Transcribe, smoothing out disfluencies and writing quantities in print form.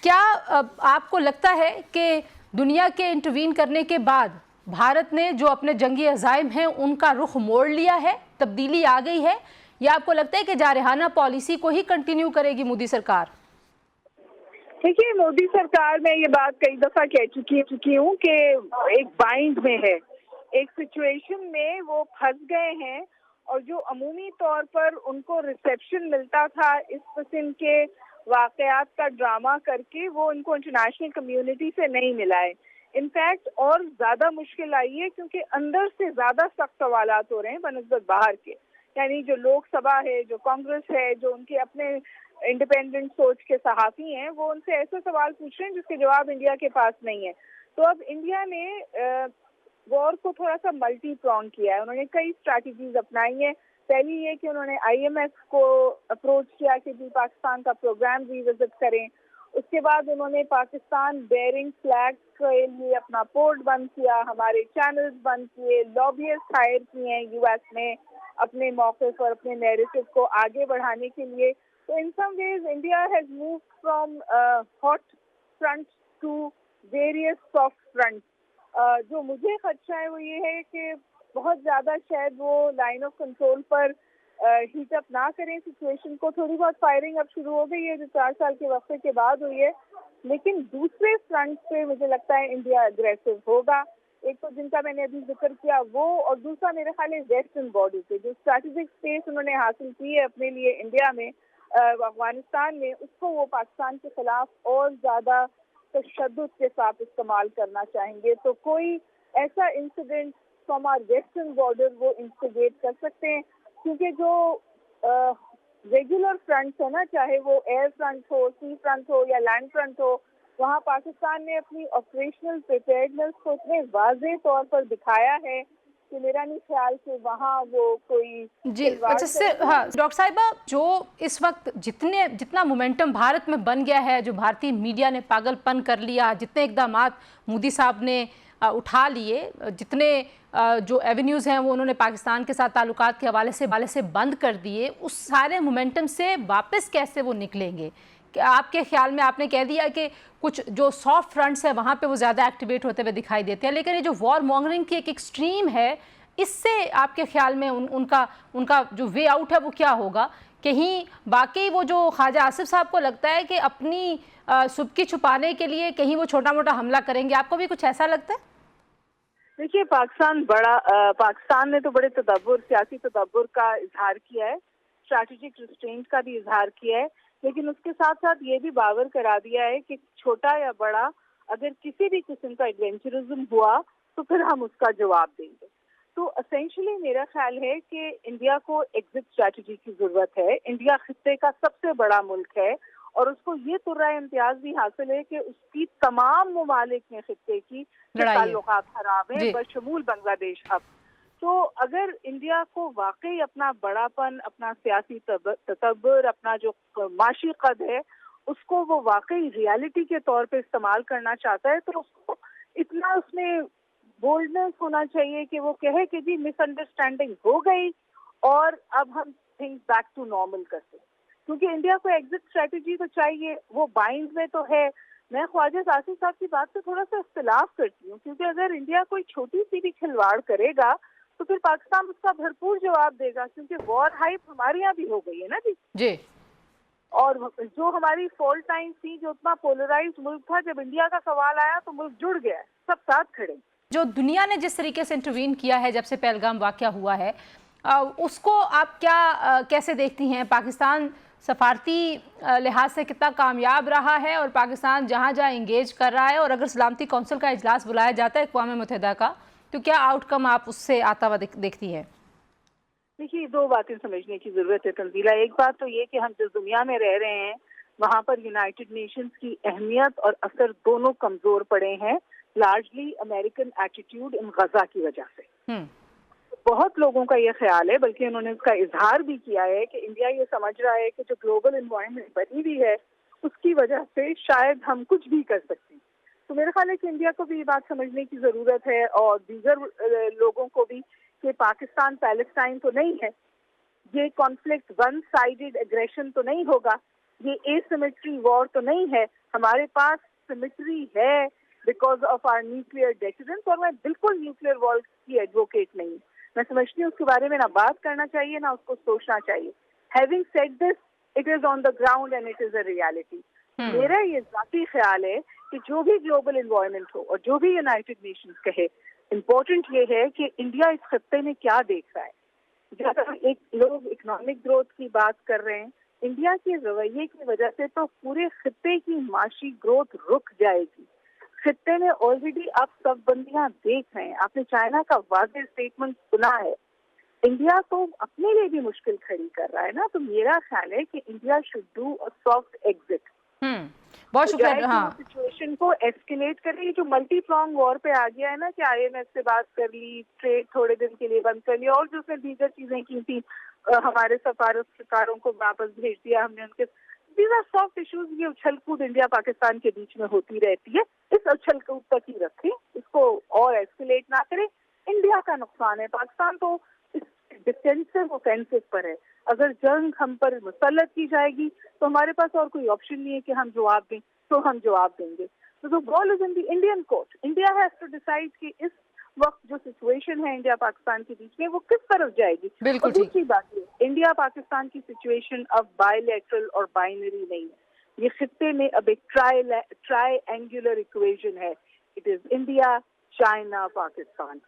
क्या आपको लगता है कि दुनिया के इंटरवीन करने के बाद भारत ने जो अपने जंगी अज़ाइम हैं उनका रुख मोड़ लिया है, तब्दीली आ गई है, या आपको लगता है कि जारहाना पॉलिसी को ही कंटिन्यू करेगी मोदी सरकार? देखिए, मोदी सरकार में ये बात कई दफा कह चुकी हूँ कि एक बाइंड में है, एक सिचुएशन में वो फंस गए हैं। और जो अमूमी तौर पर उनको रिसेप्शन मिलता था इस किस्म के वाकयात का ड्रामा करके, वो उनको इंटरनेशनल कम्युनिटी से नहीं मिला है। इनफैक्ट और ज्यादा मुश्किल आई है क्योंकि अंदर से ज्यादा सख्त सवालात हो रहे हैं बनस्बत बाहर के। यानी जो लोकसभा है, जो कांग्रेस है, जो उनके अपने इंडिपेंडेंट सोच के सहाफी हैं, वो उनसे ऐसे सवाल पूछ रहे हैं जिसके जवाब इंडिया के पास नहीं है। तो अब इंडिया ने वॉर को थोड़ा सा मल्टी प्रॉन्ग किया है। उन्होंने कई स्ट्रैटेजीज अपनाई हैं। पहली ये कि उन्होंने आईएमएफ को अप्रोच किया कि जी पाकिस्तान का प्रोग्राम रिविजिट करें। उसके बाद उन्होंने पाकिस्तान बेयरिंग फ्लैग के लिए अपना पोर्ट बंद किया, हमारे चैनल्स बंद किए, लॉबियस्ट हायर किए हैं यूएस में अपने मौके पर अपने नैरेटिव को आगे बढ़ाने के लिए। तो in some ways India has moved from hot front to various soft front. जो मुझे खदशा है वो ये है कि बहुत ज्यादा शायद वो लाइन ऑफ कंट्रोल पर हीट अप ना करें सिचुएशन को। थोड़ी बहुत फायरिंग अब शुरू हो गई है जो 4 साल के वक्फे के बाद हुई है, लेकिन दूसरे फ्रंट पे मुझे लगता है इंडिया अग्रेसिव होगा। एक तो जिनका मैंने अभी जिक्र किया वो, और दूसरा मेरे ख्याल है वेस्टर्न बॉर्डर पे जो स्ट्रैटेजिक स्पेस उन्होंने हासिल की है अपने लिए इंडिया में, अफगानिस्तान में, उसको वो पाकिस्तान के खिलाफ और ज्यादा तशद्दुद के साथ इस्तेमाल करना चाहेंगे। तो कोई ऐसा incident from our western border वो इंस्टिगेट कर सकते हैं, क्योंकि जो रेगुलर फ्रंट है ना, चाहे वो एयर फ्रंट हो, सी फ्रंट हो या लैंड फ्रंट हो, वहाँ पाकिस्तान ने अपनी ऑपरेशनल प्रिपेयर्डनेस को इतने वाज़ेह तौर पर दिखाया है कि मेरा नहीं ख्याल कि वहाँ वो कोई जी अच्छा सर। हाँ डॉक्टर साहिबा, जो इस वक्त जितना मोमेंटम भारत में बन गया है, जो भारतीय मीडिया ने पागलपन कर लिया, जितने इकदाम मोदी साहब ने उठा लिए, जितने जो एवेन्यूज़ हैं वो उन्होंने पाकिस्तान के साथ ताल्लुकात के हवाले से बंद कर दिए, उस सारे मोमेंटम से वापस कैसे वो निकलेंगे? कि आपके ख्याल में आपने कह दिया कि कुछ जो सॉफ्ट फ्रंट्स है वहाँ पे वो ज़्यादा एक्टिवेट होते हुए दिखाई देते हैं, लेकिन ये जो वॉर मॉन्गरिंग की एक एक्सट्रीम है, इससे आपके ख्याल में उनका जो वे आउट है वो क्या होगा? कहीं बाकी वो जो ख्वाजा आसिफ साहब को लगता है कि अपनी सुबकी छुपाने के लिए कहीं वो छोटा मोटा हमला करेंगे, आपको भी कुछ ऐसा लगता है? देखिए, पाकिस्तान ने तो बड़े तदब्बुर, सियासी तदब्बुर का इजहार किया है, स्ट्रैटेजिक रिस्ट्रेंट का भी इजहार किया है, लेकिन उसके साथ साथ ये भी बावर करा दिया है कि छोटा या बड़ा अगर किसी भी किस्म का एडवेंचरिज्म हुआ तो फिर हम उसका जवाब देंगे। तो एसेंशियली मेरा ख्याल है कि इंडिया को एग्जिट स्ट्रैटेजी की जरूरत है। इंडिया खित्ते का सबसे बड़ा मुल्क है और उसको ये तुर्रा इम्तियाज भी हासिल है कि उसकी तमाम ममालिक में खित्ते की ताल्लुकात खराब है, बशमूल बांग्लादेश। अब तो अगर इंडिया को वाकई अपना बड़ापन, अपना सियासी ततब्बर, अपना जो माशी कद है, उसको वो वाकई रियलिटी के तौर पे इस्तेमाल करना चाहता है, तो उसको इतना उसमें बोल्डनेस होना चाहिए कि वो कहे कि जी मिसअंडरस्टैंडिंग हो गई और अब हम थिंग्स बैक टू नॉर्मल करते हैं। क्योंकि इंडिया को एग्जिट स्ट्रैटेजी तो चाहिए, वो बाइंड में तो है। मैं ख्वाजा आसिफ साहब की बात से थोड़ा सा इख्तिलाफ करती हूँ, क्योंकि अगर इंडिया कोई छोटी सी भी खिलवाड़ करेगा तो फिर पाकिस्तान उसका भरपूर जवाब देगा, क्योंकि वॉर हाइप हमारे यहाँ भी हो गई है ना जी। और जो हमारी फॉल्ट लाइन थी, जो उतना पोलराइज्ड मुल्क था, जब इंडिया का सवाल आया तो मुल्क जुड़ गया, सब साथ खड़े। जो दुनिया ने जिस तरीके से इंटरवीन किया है जब से पहलगाम वाक़या हुआ है, उसको आप कैसे देखती हैं? पाकिस्तान सफारती लिहाज से कितना कामयाब रहा है, और पाकिस्तान जहाँ जहाँ इंगेज कर रहा है, और अगर सलामती कौंसिल का इजलास बुलाया जाता है अक़वाम मुत्तहिदा का, तो क्या आउटकम आप उससे आता हुआ देखती हैं? देखिए, दो बातें समझने की जरूरत है तंजीला। एक बात तो ये कि हम जिस दुनिया में रह रहे हैं वहाँ पर यूनाइटेड नेशंस की अहमियत और असर दोनों कमजोर पड़े हैं, लार्जली अमेरिकन एटीट्यूड इन गजा की वजह से। बहुत लोगों का ये ख्याल है, बल्कि उन्होंने उसका इजहार भी किया है कि इंडिया ये समझ रहा है कि जो ग्लोबल एनवायरनमेंट बनी हुई है उसकी वजह से शायद हम कुछ भी कर सकते हैं। तो मेरा ख्याल है कि इंडिया को भी ये बात समझने की जरूरत है, और दीगर लोगों को भी, कि पाकिस्तान पैलेस्टाइन तो नहीं है, ये कॉन्फ्लिक्ट वन साइडेड एग्रेशन तो नहीं होगा। ये एसिमेट्री वॉर तो नहीं है, हमारे पास सिमेट्री है because of our nuclear deterrence. और मैं बिल्कुल न्यूक्लियर वॉर की एडवोकेट नहीं हूँ, मैं समझती हूँ उसके बारे में ना बात करना चाहिए ना उसको सोचना चाहिए। Having said this, it is on the ground and it is a reality. मेरा ये जाती ख्याल है कि जो भी ग्लोबल एनवायरनमेंट हो और जो भी यूनाइटेड नेशंस कहे, इम्पोर्टेंट ये है कि इंडिया इस खत्ते में क्या देख रहा है। जब एक लोग इकोनॉमिक ग्रोथ की बात कर रहे हैं, इंडिया के रवैये की वजह से तो पूरे खत्ते की माशी ग्रोथ रुक जाएगी। खत्ते में ऑलरेडी आप सब बंदियां देख रहे हैं, आपने चाइना का वाज़ेह स्टेटमेंट सुना है। इंडिया तो अपने लिए भी मुश्किल खड़ी कर रहा है ना, तो मेरा ख्याल है कि India should do a soft exit. बहुत शुक्रिया। हाँ, सिचुएशन को एस्केलेट कर रही है, जो मल्टी प्रॉन्ग वॉर पे आ गया है ना, कि आईएमएफ से बात कर ली, ट्रेड थोड़े दिन के लिए बंद कर लिया और जो उसने दीगर चीजें की थी, हमारे सफारतकारों को वापस भेज दिया हमने उनके। These are soft issues. ये उछल कूद इंडिया पाकिस्तान के बीच में होती रहती है, इस उछल कूद तक ही रखें, इसको और एस्केलेट ना करें। इंडिया का नुकसान है, पाकिस्तान तो डिफेंसिव ऑफेंसिव पर है। अगर जंग हम पर मुसल्लत की जाएगी तो हमारे पास और कोई ऑप्शन नहीं है कि हम जवाब दें, तो हम जवाब देंगे। तो the ball is in the Indian court. India has to decide कि इस वक्त जो सिचुएशन है इंडिया पाकिस्तान के बीच में वो किस तरफ जाएगी। बिल्कुल और दूसरी बात ये, इंडिया पाकिस्तान की सिचुएशन अब बायलैटरल और बाइनरी नहीं है। ये खित्ते में अब एक ट्राई एंगुलर इक्वेशन है। It is India, China, Pakistan.